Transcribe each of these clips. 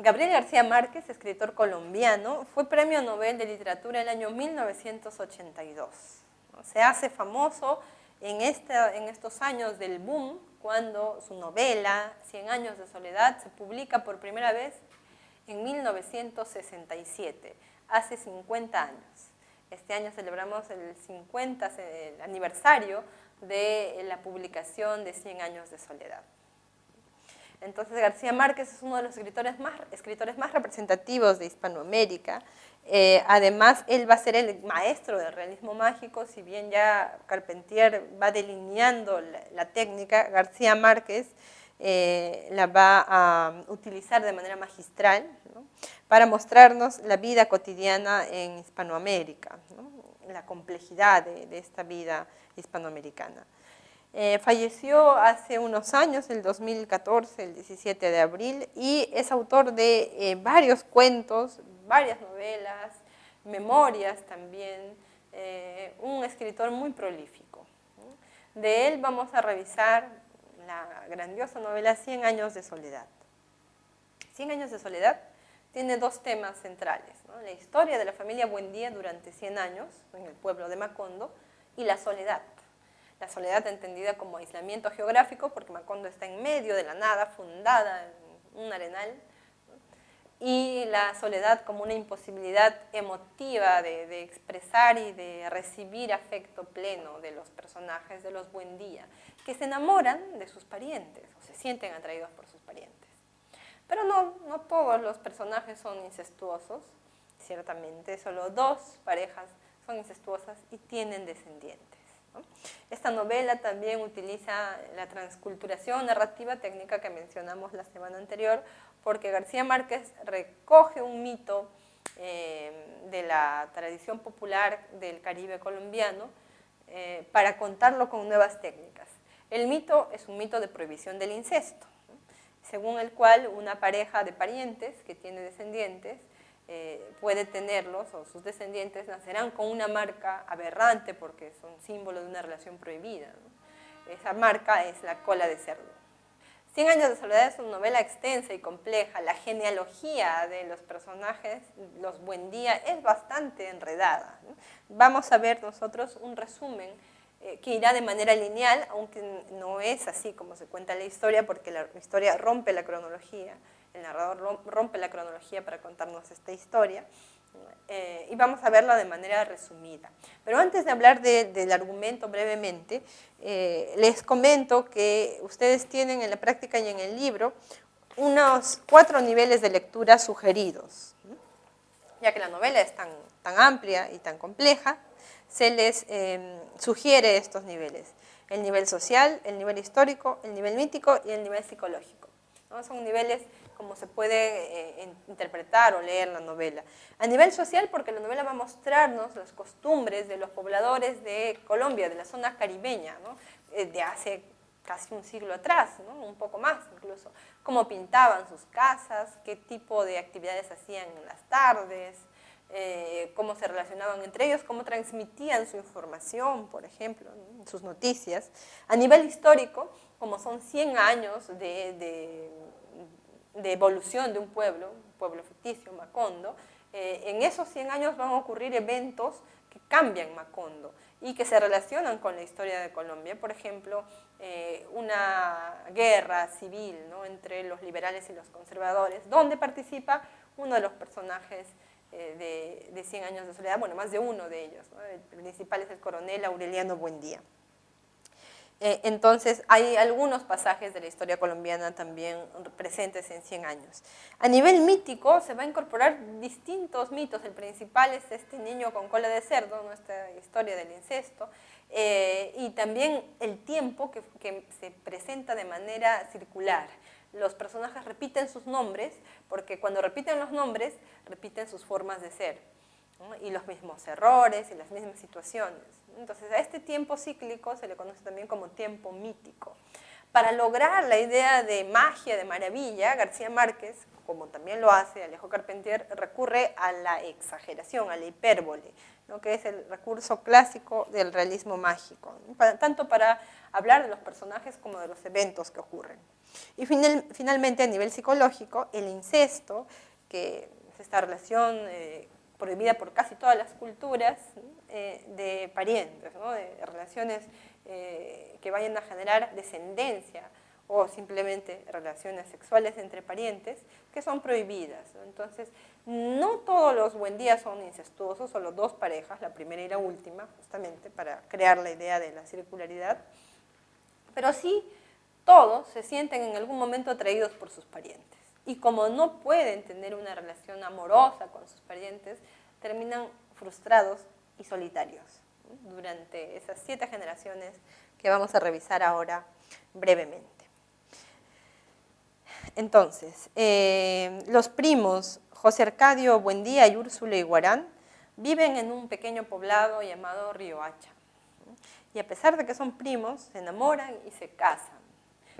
Gabriel García Márquez, escritor colombiano, fue Premio Nobel de Literatura en el año 1982. Se hace famoso en estos años del boom, cuando su novela, Cien años de soledad, se publica por primera vez en 1967, hace 50 años. Este año celebramos el 50 aniversario de la publicación de Cien años de soledad. Entonces García Márquez es uno de los escritores más representativos de Hispanoamérica. Además, él va a ser el maestro del realismo mágico. Si bien ya Carpentier va delineando la técnica, García Márquez la va a utilizar de manera magistral, ¿no?, para mostrarnos la vida cotidiana en Hispanoamérica, ¿no?, la complejidad de esta vida hispanoamericana. Falleció hace unos años, el 2014, el 17 de abril, y es autor de varios cuentos, varias novelas, memorias también, un escritor muy prolífico. De él vamos a revisar la grandiosa novela Cien años de soledad. Cien años de soledad tiene dos temas centrales, ¿no?, la historia de la familia Buendía durante 100 años en el pueblo de Macondo y la soledad. La soledad entendida como aislamiento geográfico, porque Macondo está en medio de la nada, fundada en un arenal, ¿no?, y la soledad como una imposibilidad emotiva de expresar y de recibir afecto pleno de los personajes de los Buendía, que se enamoran de sus parientes o se sienten atraídos por sus parientes. Pero no todos los personajes son incestuosos, ciertamente, solo dos parejas son incestuosas y tienen descendientes, ¿no? Esta novela también utiliza la transculturación narrativa, técnica que mencionamos la semana anterior, porque García Márquez recoge un mito de la tradición popular del Caribe colombiano para contarlo con nuevas técnicas. El mito es un mito de prohibición del incesto, ¿no?, según el cual una pareja de parientes que tiene descendientes puede tenerlos, o sus descendientes nacerán con una marca aberrante porque son símbolo de una relación prohibida, ¿no? Esa marca es la cola de cerdo. Cien años de soledad es una novela extensa y compleja. La genealogía de los personajes, los Buendía, es bastante enredada, ¿no? Vamos a ver nosotros un resumen que irá de manera lineal, aunque no es así como se cuenta la historia, porque la historia rompe la cronología. El narrador rompe la cronología para contarnos esta historia, y vamos a verla de manera resumida. Pero antes de hablar del argumento brevemente, les comento que ustedes tienen en la práctica y en el libro unos 4 niveles de lectura sugeridos, ¿no? Ya que la novela es tan amplia y tan compleja, se les sugiere estos niveles: el nivel social, el nivel histórico, el nivel mítico y el nivel psicológico, ¿no? Son niveles como se puede interpretar o leer la novela. A nivel social, porque la novela va a mostrarnos las costumbres de los pobladores de Colombia, de la zona caribeña, ¿no?, de hace casi un siglo atrás, ¿no?, un poco más incluso, cómo pintaban sus casas, qué tipo de actividades hacían en las tardes, cómo se relacionaban entre ellos, cómo transmitían su información, por ejemplo, ¿no?, sus noticias. A nivel histórico, como son 100 años de evolución de un pueblo ficticio, Macondo, en esos 100 años van a ocurrir eventos que cambian Macondo y que se relacionan con la historia de Colombia. Por ejemplo, una guerra civil, ¿no?, entre los liberales y los conservadores, donde participa uno de los personajes de 100 años de soledad, bueno, más de uno de ellos, ¿no? El principal es el coronel Aureliano Buendía. Entonces, hay algunos pasajes de la historia colombiana también presentes en 100 años. A nivel mítico, se va a incorporar distintos mitos. El principal es este niño con cola de cerdo, nuestra historia del incesto, y también el tiempo que se presenta de manera circular. Los personajes repiten sus nombres, porque cuando repiten los nombres, repiten sus formas de ser, ¿no?, y los mismos errores y las mismas situaciones. Entonces, a este tiempo cíclico se le conoce también como tiempo mítico. Para lograr la idea de magia, de maravilla, García Márquez, como también lo hace Alejo Carpentier, recurre a la exageración, a la hipérbole, ¿no?, que es el recurso clásico del realismo mágico, ¿no?, tanto para hablar de los personajes como de los eventos que ocurren. Y finalmente, a nivel psicológico, el incesto, que es esta relación prohibida por casi todas las culturas de parientes, ¿no? De relaciones que vayan a generar descendencia o simplemente relaciones sexuales entre parientes, que son prohibidas, ¿no? Entonces, no todos los buendías son incestuosos, solo dos parejas, la primera y la última, justamente para crear la idea de la circularidad, pero sí todos se sienten en algún momento atraídos por sus parientes. Y como no pueden tener una relación amorosa con sus parientes, terminan frustrados y solitarios, ¿no? Durante esas 7 generaciones que vamos a revisar ahora brevemente. Entonces, los primos José Arcadio Buendía y Úrsula Iguarán viven en un pequeño poblado llamado Riohacha. Y a pesar de que son primos, se enamoran y se casan.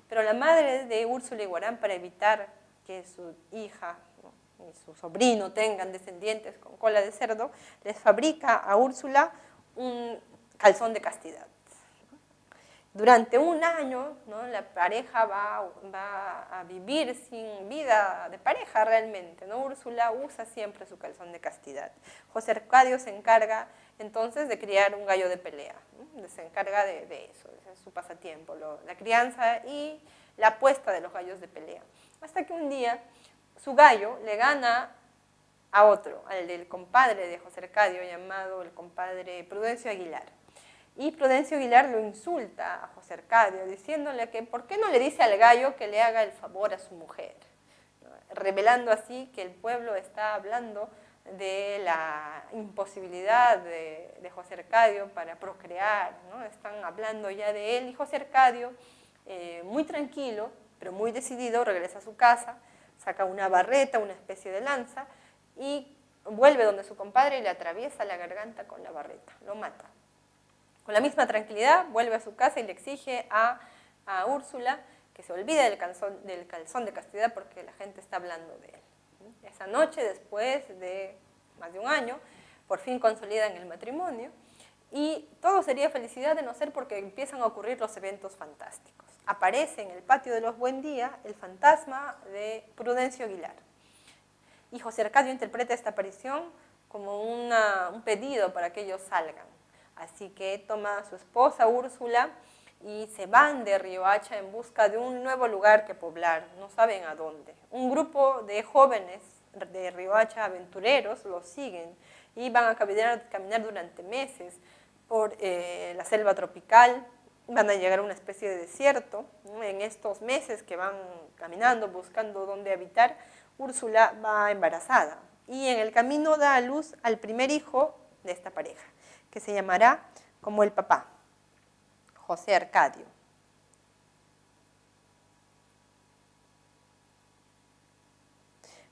Pero la madre de Úrsula Iguarán, para evitar que su hija, ¿no?, y su sobrino tengan descendientes con cola de cerdo, les fabrica a Úrsula un calzón de castidad. Durante un año, ¿no?, la pareja va a vivir sin vida de pareja realmente, ¿no? Úrsula usa siempre su calzón de castidad. José Arcadio se encarga entonces de criar un gallo de pelea, ¿no? Se encarga de eso, ese es su pasatiempo, la crianza y la apuesta de los gallos de pelea. Hasta que un día su gallo le gana a otro, al del compadre de José Arcadio, llamado el compadre Prudencio Aguilar. Y Prudencio Aguilar lo insulta a José Arcadio, diciéndole que por qué no le dice al gallo que le haga el favor a su mujer, ¿no?, revelando así que el pueblo está hablando de la imposibilidad de José Arcadio para procrear, ¿no? Están hablando ya de él, y José Arcadio, muy tranquilo, pero muy decidido, regresa a su casa, saca una barreta, una especie de lanza, y vuelve donde su compadre y le atraviesa la garganta con la barreta, lo mata. Con la misma tranquilidad vuelve a su casa y le exige a Úrsula que se olvide del calzón de castidad porque la gente está hablando de él. Esa noche, después de más de un año, por fin consolidan el matrimonio y todo sería felicidad de no ser porque empiezan a ocurrir los eventos fantásticos. Aparece en el patio de los Buendía el fantasma de Prudencio Aguilar. Y José Arcadio interpreta esta aparición como un pedido para que ellos salgan. Así que toma a su esposa Úrsula y se van de Riohacha en busca de un nuevo lugar que poblar, no saben a dónde. Un grupo de jóvenes de Riohacha, aventureros, los siguen y van a caminar durante meses por la selva tropical, van a llegar a una especie de desierto, ¿no? En estos meses que van caminando, buscando dónde habitar, Úrsula va embarazada y en el camino da a luz al primer hijo de esta pareja, que se llamará como el papá, José Arcadio.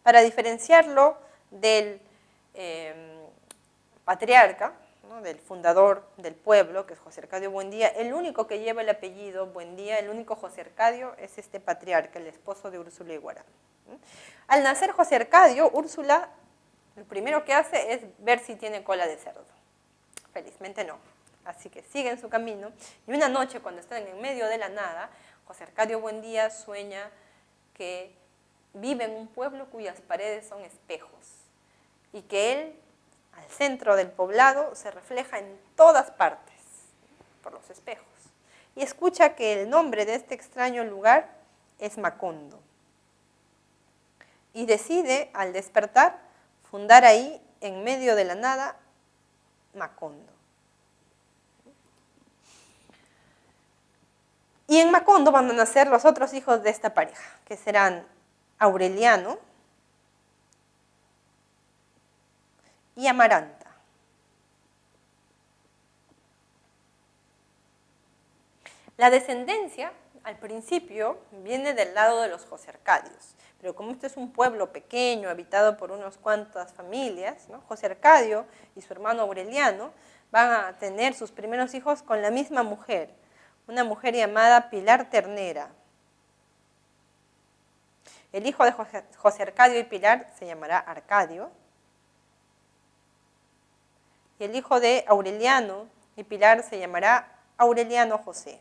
Para diferenciarlo del patriarca, ¿no?, del fundador del pueblo, que es José Arcadio Buendía, el único que lleva el apellido Buendía, el único José Arcadio, es este patriarca, el esposo de Úrsula Iguarán. Al nacer José Arcadio, Úrsula lo primero que hace es ver si tiene cola de cerdo. Felizmente no, así que siguen su camino y una noche cuando están en medio de la nada, José Arcadio Buendía sueña que vive en un pueblo cuyas paredes son espejos y que él, al centro del poblado, se refleja en todas partes por los espejos y escucha que el nombre de este extraño lugar es Macondo y decide, al despertar, fundar ahí, en medio de la nada, Macondo. Y en Macondo van a nacer los otros hijos de esta pareja, que serán Aureliano y Amaranta. La descendencia, al principio, viene del lado de los José Arcadios, pero como este es un pueblo pequeño, habitado por unas cuantas familias, ¿no?, José Arcadio y su hermano Aureliano van a tener sus primeros hijos con la misma mujer, una mujer llamada Pilar Ternera. El hijo de José Arcadio y Pilar se llamará Arcadio, y el hijo de Aureliano y Pilar se llamará Aureliano José.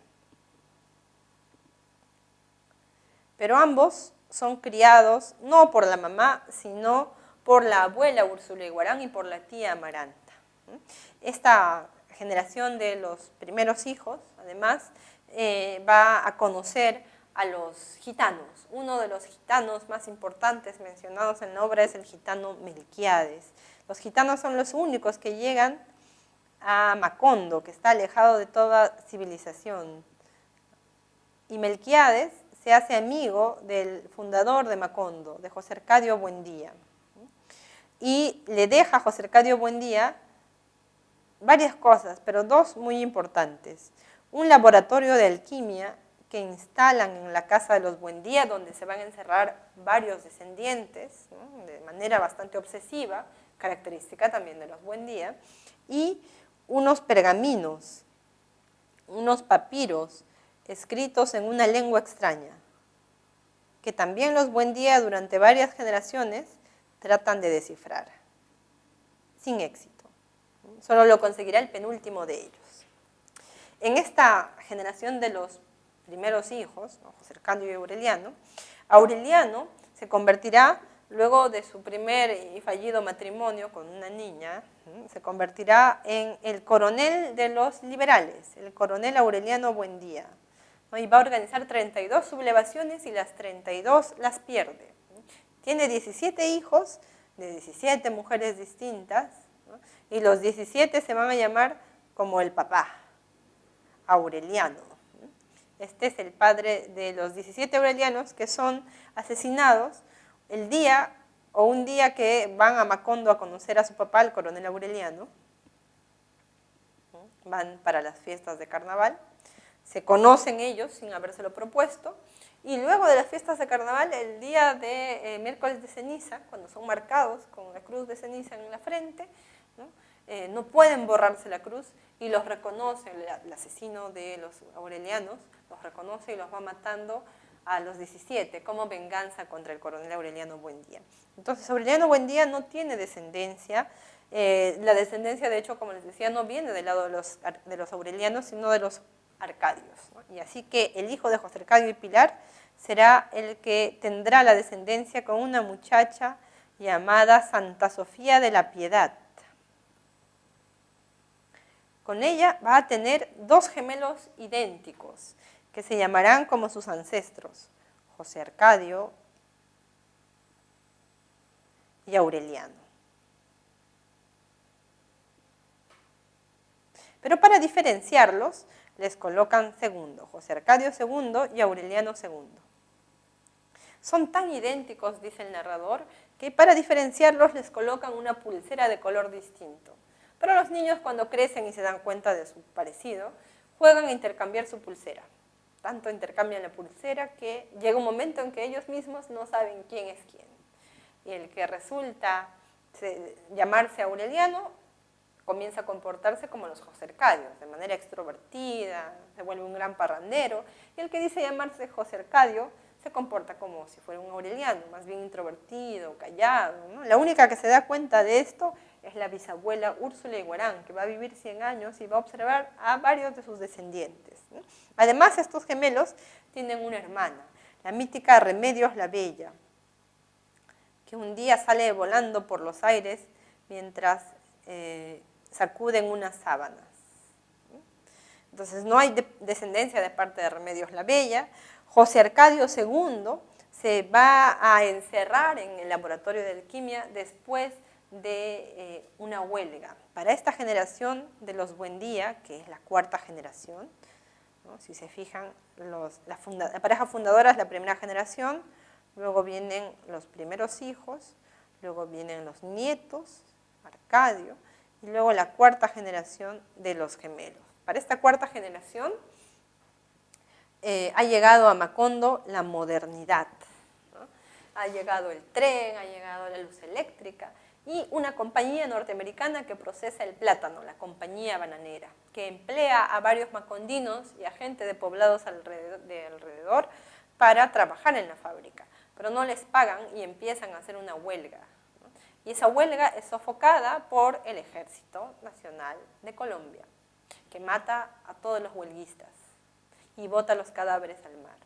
pero ambos son criados no por la mamá, sino por la abuela Úrsula Iguarán y por la tía Amaranta. Esta generación de los primeros hijos, además, va a conocer a los gitanos. Uno de los gitanos más importantes mencionados en la obra es el gitano Melquiades. Los gitanos son los únicos que llegan a Macondo, que está alejado de toda civilización. Y Melquiades se hace amigo del fundador de Macondo, de José Arcadio Buendía. Y le deja a José Arcadio Buendía varias cosas, pero dos muy importantes. Un laboratorio de alquimia que instalan en la casa de los Buendía, donde se van a encerrar varios descendientes, ¿no?, de manera bastante obsesiva, característica también de los Buendía, y unos pergaminos, unos papiros escritos en una lengua extraña, que también los Buendía durante varias generaciones tratan de descifrar, sin éxito. Solo lo conseguirá el penúltimo de ellos. En esta generación de los primeros hijos, ¿no?, José Arcadio y Aureliano, Aureliano se convertirá, luego de su primer y fallido matrimonio con una niña, se convertirá en el coronel de los liberales, el coronel Aureliano Buendía, ¿no?, y va a organizar 32 sublevaciones y las 32 las pierde. Tiene 17 hijos de 17 mujeres distintas, ¿no?, y los 17 se van a llamar como el papá, Aureliano. Este es el padre de los 17 aurelianos que son asesinados el día o un día que van a Macondo a conocer a su papá, el coronel Aureliano. Van para las fiestas de carnaval, se conocen ellos sin habérselo propuesto, y luego de las fiestas de carnaval, el día de miércoles de ceniza, cuando son marcados con la cruz de ceniza en la frente, no pueden borrarse la cruz y los reconoce, el asesino de los aurelianos los reconoce y los va matando a los 17 como venganza contra el coronel Aureliano Buendía. Entonces Aureliano Buendía no tiene descendencia, la descendencia de hecho, como les decía, no viene del lado de los aurelianos, sino de los arcadios, ¿no? Y así que el hijo de José Arcadio y Pilar será el que tendrá la descendencia con una muchacha llamada Santa Sofía de la Piedad. Con ella va a tener dos gemelos idénticos, que se llamarán como sus ancestros, José Arcadio y Aureliano. Pero para diferenciarlos, les colocan segundo, José Arcadio segundo y Aureliano segundo. Son tan idénticos, dice el narrador, que para diferenciarlos les colocan una pulsera de color distinto. Pero los niños, cuando crecen y se dan cuenta de su parecido, juegan a intercambiar su pulsera. Tanto intercambian la pulsera que llega un momento en que ellos mismos no saben quién es quién. Y el que resulta llamarse Aureliano comienza a comportarse como los José Arcadios, de manera extrovertida, se vuelve un gran parrandero. Y el que dice llamarse José Arcadio se comporta como si fuera un aureliano, más bien introvertido, callado, ¿no? La única que se da cuenta de esto es la bisabuela Úrsula Iguarán, que va a vivir 100 años y va a observar a varios de sus descendientes, ¿no? Además, estos gemelos tienen una hermana, la mítica Remedios la Bella, que un día sale volando por los aires mientras sacuden unas sábanas. Entonces no hay descendencia de parte de Remedios la Bella. José Arcadio II se va a encerrar en el laboratorio de alquimia después de una huelga. Para esta generación de los Buendía, que es la cuarta generación, ¿no? Si se fijan, la pareja fundadora es la primera generación, luego vienen los primeros hijos, luego vienen los nietos, Arcadio, y luego la cuarta generación de los gemelos. Para esta cuarta generación ha llegado a Macondo la modernidad, ¿no? Ha llegado el tren, ha llegado la luz eléctrica y una compañía norteamericana que procesa el plátano, la compañía bananera, que emplea a varios macondinos y a gente de poblados de alrededor para trabajar en la fábrica, pero no les pagan y empiezan a hacer una huelga, ¿no? Y esa huelga es sofocada por el Ejército Nacional de Colombia, que mata a todos los huelguistas y bota los cadáveres al mar.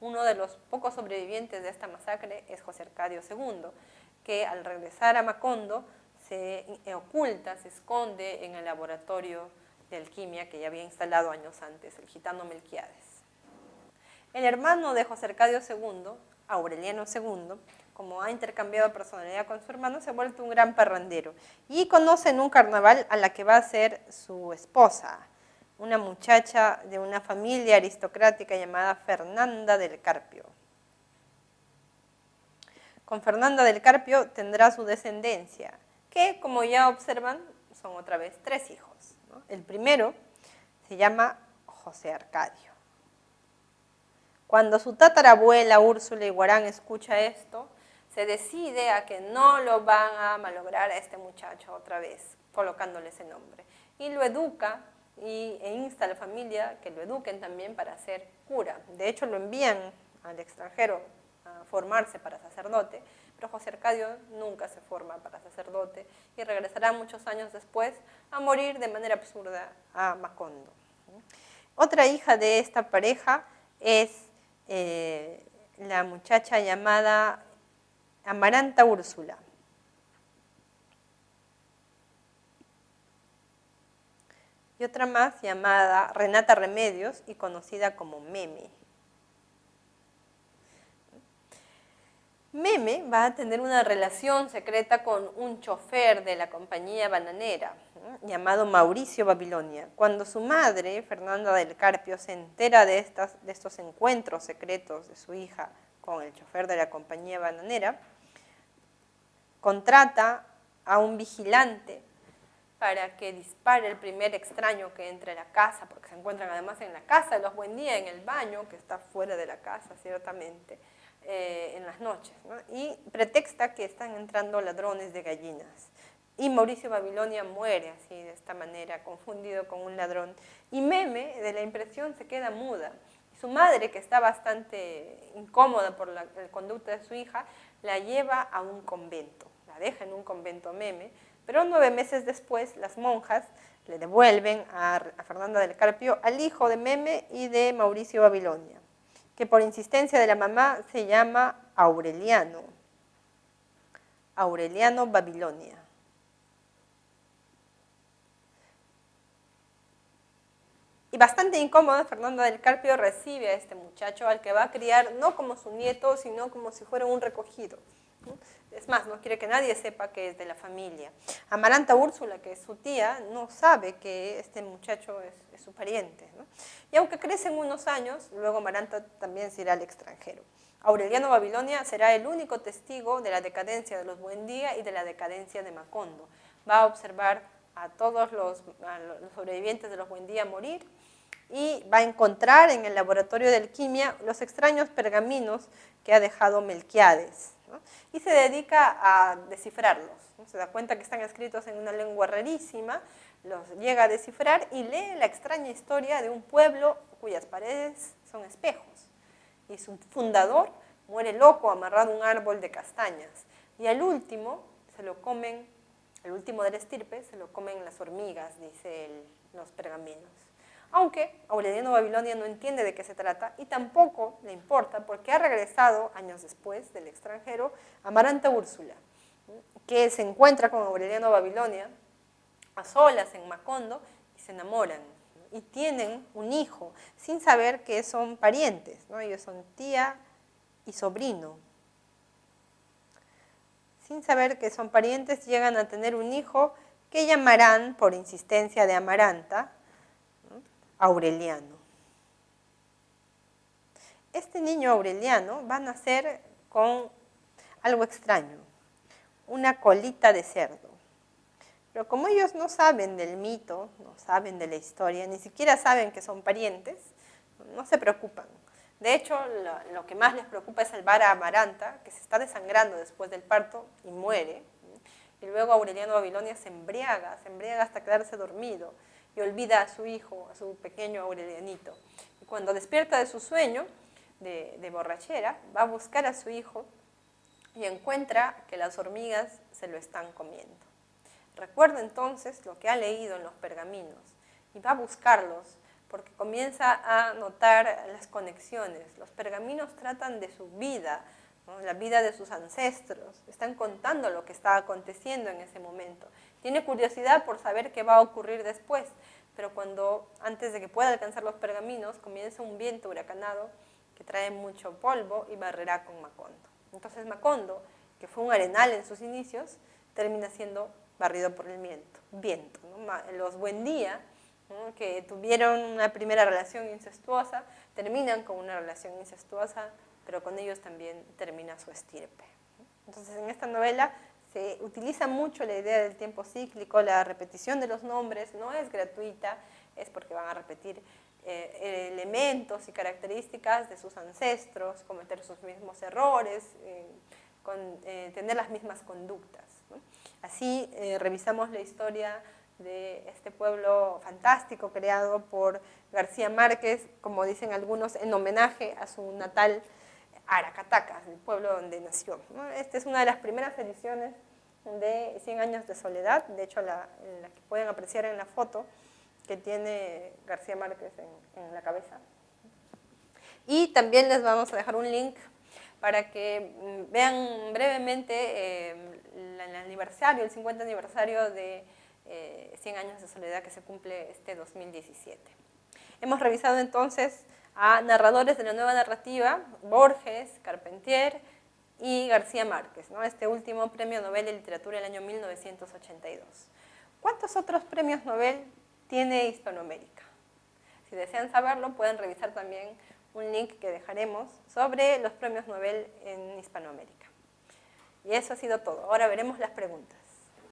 Uno de los pocos sobrevivientes de esta masacre es José Arcadio II, que al regresar a Macondo se oculta, se esconde en el laboratorio de alquimia que ya había instalado años antes, el gitano Melquiades. El hermano de José Arcadio II, Aureliano II, como ha intercambiado personalidad con su hermano, se ha vuelto un gran parrandero y conoce en un carnaval a la que va a ser su esposa, una muchacha de una familia aristocrática llamada Fernanda del Carpio. Con Fernanda del Carpio tendrá su descendencia, que como ya observan son otra vez 3 hijos, ¿no? El primero se llama José Arcadio. Cuando su tatarabuela Úrsula Iguarán escucha esto, se decide a que no lo van a malograr a este muchacho otra vez, colocándole ese nombre. Y lo educa e insta a la familia que lo eduquen también para ser cura. De hecho, lo envían al extranjero a formarse para sacerdote, pero José Arcadio nunca se forma para sacerdote y regresará muchos años después a morir de manera absurda a Macondo. Otra hija de esta pareja es la muchacha llamada Amaranta Úrsula. Y otra más llamada Renata Remedios y conocida como Meme. Meme va a tener una relación secreta con un chofer de la compañía bananera, ¿no?, llamado Mauricio Babilonia. Cuando su madre, Fernanda del Carpio, se entera de estos encuentros secretos de su hija con el chofer de la compañía bananera, contrata a un vigilante para que dispare el primer extraño que entre a la casa, porque se encuentran además en la casa de los Buendía, en el baño, que está fuera de la casa, ciertamente, en las noches, ¿no? Y pretexta que están entrando ladrones de gallinas. Y Mauricio Babilonia muere así, de esta manera, confundido con un ladrón. Y Meme, de la impresión, se queda muda. Y su madre, que está bastante incómoda por la conducta de su hija, la lleva a un convento. La deja en un convento a Meme, pero 9 meses después las monjas le devuelven a Fernanda del Carpio al hijo de Meme y de Mauricio Babilonia, que por insistencia de la mamá se llama Aureliano Babilonia. Y bastante incómoda, Fernanda del Carpio recibe a este muchacho al que va a criar no como su nieto, sino como si fuera un recogido. Es más, no quiere que nadie sepa que es de la familia. Amaranta Úrsula, que es su tía, no sabe que este muchacho es su pariente, ¿no? Y aunque crecen unos años, luego Amaranta también se irá al extranjero. Aureliano Babilonia será el único testigo de la decadencia de los Buendía y de la decadencia de Macondo. Va a observar a todos los sobrevivientes de los Buendía morir y va a encontrar en el laboratorio de alquimia los extraños pergaminos que ha dejado Melquiades, ¿no? Y se dedica a descifrarlos, ¿no? Se da cuenta que están escritos en una lengua rarísima, los llega a descifrar y lee la extraña historia de un pueblo cuyas paredes son espejos. Y su fundador muere loco amarrado a un árbol de castañas. Y al último se lo comen, el último de la estirpe, se lo comen las hormigas, dice los pergaminos. Aunque Aureliano Babilonia no entiende de qué se trata y tampoco le importa porque ha regresado años después del extranjero Amaranta Úrsula, que se encuentra con Aureliano Babilonia a solas en Macondo y se enamoran y tienen un hijo sin saber que son parientes, ¿no? Ellos son tía y sobrino. Sin saber que son parientes llegan a tener un hijo que llamarán, por insistencia de Amaranta, Aureliano. Este niño Aureliano va a nacer con algo extraño, una colita de cerdo. Pero como ellos no saben del mito, no saben de la historia, ni siquiera saben que son parientes, no se preocupan. De hecho, lo que más les preocupa es salvar a Amaranta, que se está desangrando después del parto y muere. Y luego Aureliano Babilonia se embriaga hasta quedarse dormido y olvida a su hijo, a su pequeño Aurelianito. Y cuando despierta de su sueño de borrachera, va a buscar a su hijo y encuentra que las hormigas se lo están comiendo. Recuerda entonces lo que ha leído en los pergaminos y va a buscarlos porque comienza a notar las conexiones. Los pergaminos tratan de su vida, ¿no? La vida de sus ancestros, están contando lo que está aconteciendo en ese momento. Tiene curiosidad por saber qué va a ocurrir después, pero antes de que pueda alcanzar los pergaminos, comienza un viento huracanado que trae mucho polvo y barrerá con Macondo. Entonces Macondo, que fue un arenal en sus inicios, termina siendo barrido por el viento, ¿no? Los Buendía, ¿no?, que tuvieron una primera relación incestuosa, terminan con una relación incestuosa, pero con ellos también termina su estirpe. Entonces en esta novela se utiliza mucho la idea del tiempo cíclico, la repetición de los nombres no es gratuita, es porque van a repetir elementos y características de sus ancestros, cometer sus mismos errores, tener las mismas conductas, ¿no? Así revisamos la historia de este pueblo fantástico creado por García Márquez, como dicen algunos, en homenaje a su natal Aracatacas, el pueblo donde nació, ¿no? Esta es una de las primeras ediciones de 100 años de soledad, de hecho la que pueden apreciar en la foto que tiene García Márquez en la cabeza. Y también les vamos a dejar un link para que vean brevemente el aniversario, el 50 aniversario de 100 años de soledad que se cumple este 2017. Hemos revisado entonces a narradores de la nueva narrativa, Borges, Carpentier y García Márquez, ¿no? Este último premio Nobel de Literatura del año 1982. ¿Cuántos otros premios Nobel tiene Hispanoamérica? Si desean saberlo, pueden revisar también un link que dejaremos sobre los premios Nobel en Hispanoamérica. Y eso ha sido todo. Ahora veremos las preguntas.